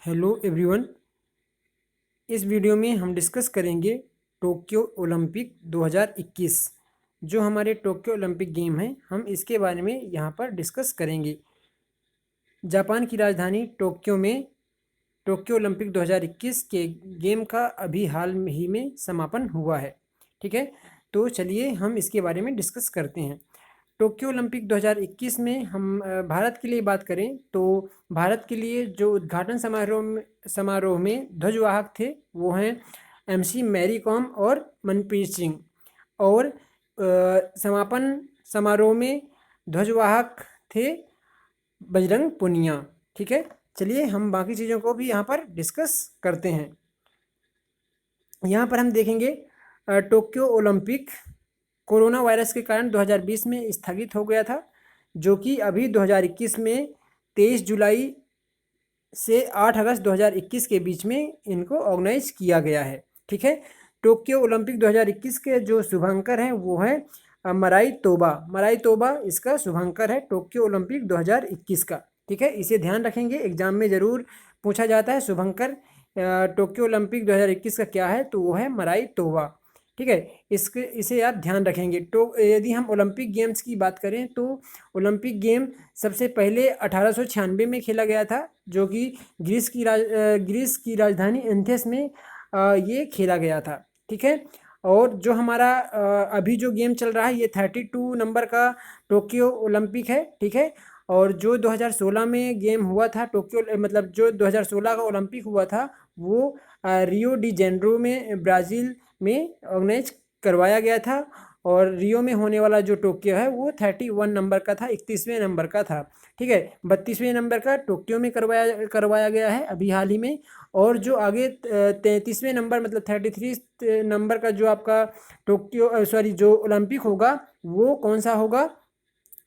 Hello everyone. इस video में हम डिस्कस करेंगे टोक्यो ओलंपिक 2021। जो हमारे टोक्यो ओलंपिक गेम हैं हम इसके बारे में यहाँ पर डिस्कस करेंगे। जापान की राजधानी टोक्यो में टोक्यो ओलंपिक 2021 के गेम का अभी हाल ही में समापन हुआ है। ठीक है, तो चलिए हम इसके बारे में डिस्कस करते हैं। टोक्यो ओलंपिक 2021 में हम भारत के लिए बात करें तो भारत के लिए जो उद्घाटन समारोह में ध्वजवाहक थे वो हैं एमसी मैरी कॉम और मनप्रीत सिंह। और समापन समारोह में ध्वजवाहक थे बजरंग पुनिया। ठीक है, चलिए हम बाकी चीज़ों को भी यहाँ पर डिस्कस करते हैं। यहाँ पर हम देखेंगे टोक्यो ओलंपिक कोरोना वायरस के कारण 2020 में स्थगित हो गया था, जो कि अभी 2021 में 23 जुलाई से 8 अगस्त 2021 के बीच में इनको ऑर्गेनाइज किया गया है। ठीक है, टोक्यो ओलंपिक 2021 के जो शुभांकर हैं वो हैं मराई तोबा इसका शुभांकर है टोक्यो ओलंपिक 2021 का। ठीक है, इसे ध्यान रखेंगे, एग्जाम में ज़रूर पूछा जाता है शुभंकर टोक्यो ओलंपिक 2021 का क्या है, तो वो है मराई तोबा। ठीक है, इसे आप ध्यान रखेंगे। तो यदि हम ओलंपिक गेम्स की बात करें तो ओलंपिक गेम सबसे पहले 1896 में खेला गया था, जो कि ग्रीस की राजधानी एथेंस में ये खेला गया था। ठीक है, और जो हमारा अभी जो गेम चल रहा है ये 32 नंबर का टोक्यो ओलंपिक है। ठीक है, और जो 2016 में गेम हुआ था टोक्यो मतलब जो 2016 का ओलंपिक हुआ था वो रियो डी जेनरो में ब्राज़ील में ऑर्गेनाइज करवाया गया था। और रियो में होने वाला जो टोक्यो है वो 31 नंबर का था, 31वें नंबर का था। ठीक है, 32वें नंबर का टोक्यो में करवाया गया है अभी हाल ही में। और जो आगे 33वें नंबर मतलब 33 नंबर का जो आपका जो ओलंपिक होगा वो कौन सा होगा?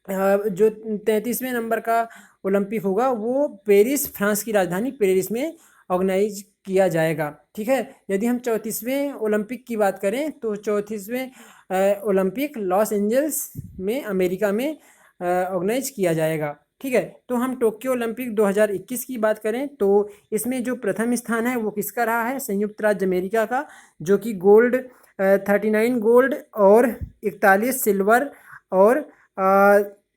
जो 33वें नंबर का ओलंपिक होगा वो पेरिस, फ्रांस की राजधानी पेरिस में ऑर्गेनाइज किया जाएगा। ठीक है, यदि हम 34वें ओलंपिक की बात करें तो 34वें ओलंपिक लॉस एंजल्स में अमेरिका में ऑर्गेनाइज किया जाएगा। ठीक है, तो हम टोक्यो ओलंपिक 2021 की बात करें तो इसमें जो प्रथम स्थान है वो किसका रहा है? संयुक्त राज्य अमेरिका का, जो कि 39 गोल्ड और 41 सिल्वर और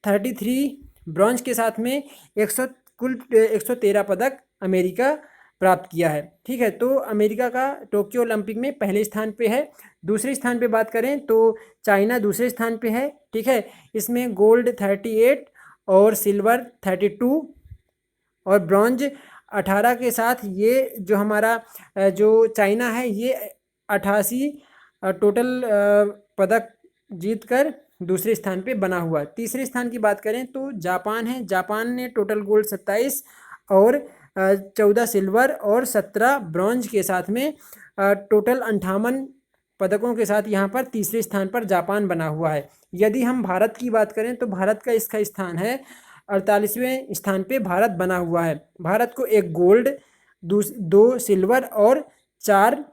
33 ब्रॉन्ज के साथ में कुल 113 पदक अमेरिका प्राप्त किया है। ठीक है, तो अमेरिका का टोक्यो ओलंपिक में पहले स्थान पे है। दूसरे स्थान पे बात करें तो चाइना दूसरे स्थान पे है। ठीक है, इसमें गोल्ड 38 और सिल्वर 32 और ब्रॉन्ज 18 के साथ ये जो हमारा जो चाइना है ये 88 टोटल पदक जीतकर दूसरे स्थान पे बना हुआ। तीसरे स्थान की बात करें तो जापान है। जापान ने टोटल गोल्ड 27 और 14 सिल्वर और 17 ब्रॉन्ज के साथ में टोटल 58 पदकों के साथ यहाँ पर तीसरे स्थान पर जापान बना हुआ है। यदि हम भारत की बात करें तो भारत का इसका स्थान है 48वें स्थान पे भारत बना हुआ है। भारत को 1 गोल्ड 2 सिल्वर और 4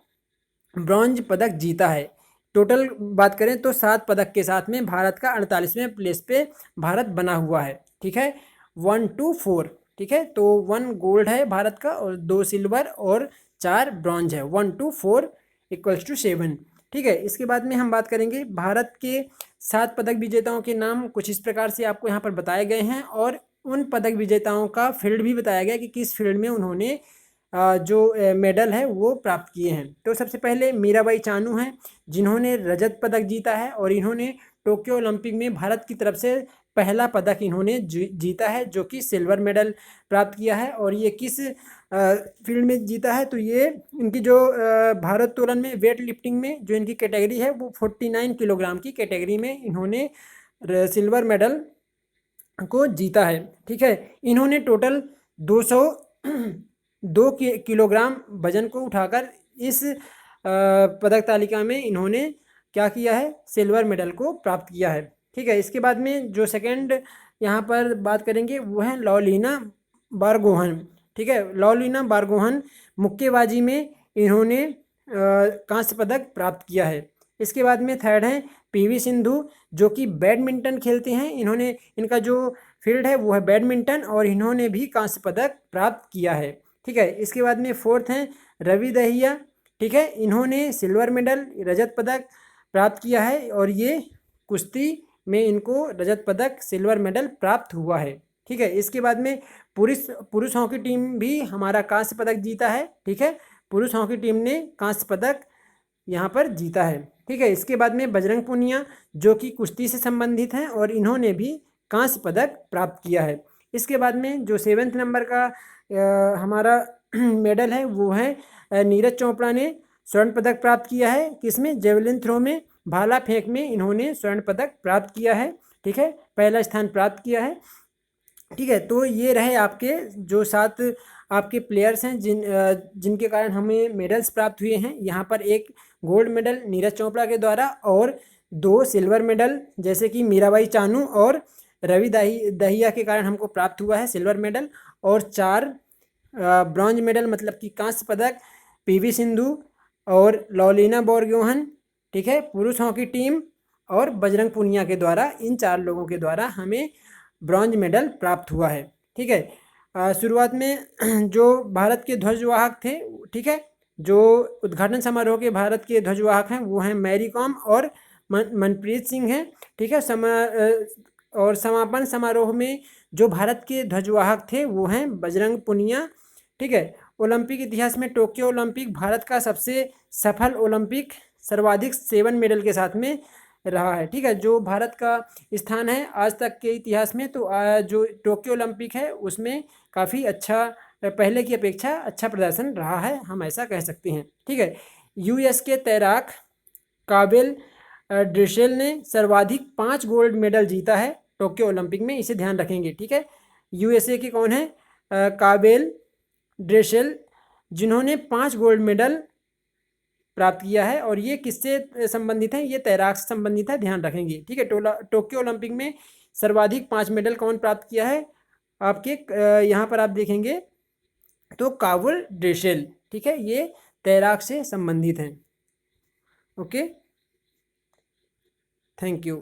ब्रॉन्ज पदक जीता है। टोटल बात करें तो 7 पदक के साथ में भारत का 48वें प्लेस पे भारत बना हुआ है। ठीक है, 1 to 4। ठीक है, तो 1 गोल्ड है भारत का और 2 सिल्वर और 4 ब्रॉन्ज है। 1 to 4 = 7। ठीक है, इसके बाद में हम बात करेंगे भारत के 7 पदक विजेताओं के नाम कुछ इस प्रकार से आपको यहाँ पर बताए गए हैं और उन पदक विजेताओं का फील्ड भी बताया गया कि किस फील्ड में उन्होंने जो मेडल है वो प्राप्त किए हैं। तो सबसे पहले मीराबाई चानू हैं जिन्होंने रजत पदक जीता है और इन्होंने टोक्यो ओलंपिक में भारत की तरफ से पहला पदक इन्होंने जीता है, जो कि सिल्वर मेडल प्राप्त किया है। और ये किस फील्ड में जीता है? तो ये इनकी जो भारोत्तोलन में वेट लिफ्टिंग में जो इनकी कैटेगरी है वो 49 किलोग्राम की कैटेगरी में इन्होंने सिल्वर मेडल को जीता है। ठीक है, इन्होंने टोटल 202 किलोग्राम वजन को उठाकर इस पदक तालिका में इन्होंने क्या किया है? सिल्वर मेडल को प्राप्त किया है। ठीक है, इसके बाद में जो सेकंड यहाँ पर बात करेंगे वो है लॉलिना बारगोहन। ठीक है, लॉलिना बारगोहन मुक्केबाजी में इन्होंने कांस्य पदक प्राप्त किया है। इसके बाद में थर्ड है पीवी सिंधु, जो कि बैडमिंटन खेलते हैं। इनका जो फील्ड है वो है बैडमिंटन और इन्होंने भी कांस्य पदक प्राप्त किया है। ठीक है। इसके बाद में फोर्थ हैं रवि दहिया, ठीक है, इन्होंने सिल्वर मेडल रजत पदक प्राप्त किया है और ये कुश्ती में इनको रजत पदक सिल्वर मेडल प्राप्त हुआ है, ठीक है। इसके बाद में पुरुष हॉकी टीम भी हमारा कांस्य पदक जीता है, ठीक है, पुरुष हॉकी टीम ने कांस्य पदक यहाँ पर जीता है, ठीक है। इसके बाद में बजरंग पूनिया जो कि कुश्ती से संबंधित हैं और इन्होंने भी कांस्य पदक प्राप्त किया है। इसके बाद में जो 7वें नंबर का हमारा मेडल है वो है नीरज चोपड़ा ने स्वर्ण पदक प्राप्त किया है। किसमें? जेवलिन थ्रो में, भाला फेंक में इन्होंने स्वर्ण पदक प्राप्त किया है, ठीक है, पहला स्थान प्राप्त किया है, ठीक है। तो ये रहे आपके जो 7 आपके प्लेयर्स हैं जिनके कारण हमें मेडल्स प्राप्त हुए हैं। यहाँ पर एक गोल्ड मेडल नीरज चोपड़ा के द्वारा और 2 सिल्वर मेडल जैसे कि मीराबाई चानू और रवि दहिया के कारण हमको प्राप्त हुआ है सिल्वर मेडल, और 4 ब्रॉन्ज मेडल मतलब कि कांस्य पदक पीवी सिंधु और लॉलिना बोरगोहन, ठीक है, पुरुष हॉकी टीम और बजरंग पूनिया के द्वारा, इन 4 लोगों के द्वारा हमें ब्रॉन्ज मेडल प्राप्त हुआ है, ठीक है। शुरुआत में जो भारत के ध्वजवाहक थे, ठीक है, जो उद्घाटन समारोह के भारत के ध्वजवाहक हैं वो हैं मैरी कॉम और मनप्रीत सिंह हैं, ठीक है। और समापन समारोह में जो भारत के ध्वजवाहक थे वो हैं बजरंग पूनिया, ठीक है। ओलंपिक इतिहास में टोक्यो ओलंपिक भारत का सबसे सफल ओलंपिक सर्वाधिक 7 मेडल के साथ में रहा है, ठीक है। जो भारत का स्थान है आज तक के इतिहास में, तो जो टोक्यो ओलंपिक है उसमें काफ़ी अच्छा, पहले की अपेक्षा अच्छा प्रदर्शन रहा है, हम ऐसा कह सकते हैं, ठीक है। यूएस के तैराक काबिल ड्रिशेल ने सर्वाधिक 5 गोल्ड मेडल जीता है टोक्यो ओलंपिक में, इसे ध्यान रखेंगे, ठीक है। यूएसए के कौन है? काबिल ड्रिशेल, जिन्होंने 5 गोल्ड मेडल प्राप्त किया है, और ये किससे संबंधित है? ये तैराक से संबंधित है, ध्यान रखेंगे, ठीक है। टोक्यो ओलंपिक में सर्वाधिक 5 मेडल कौन प्राप्त किया है? आपके यहाँ पर आप देखेंगे तो काबिल ड्रिशेल, ठीक है, ये तैराक से संबंधित हैं। Okay, thank you.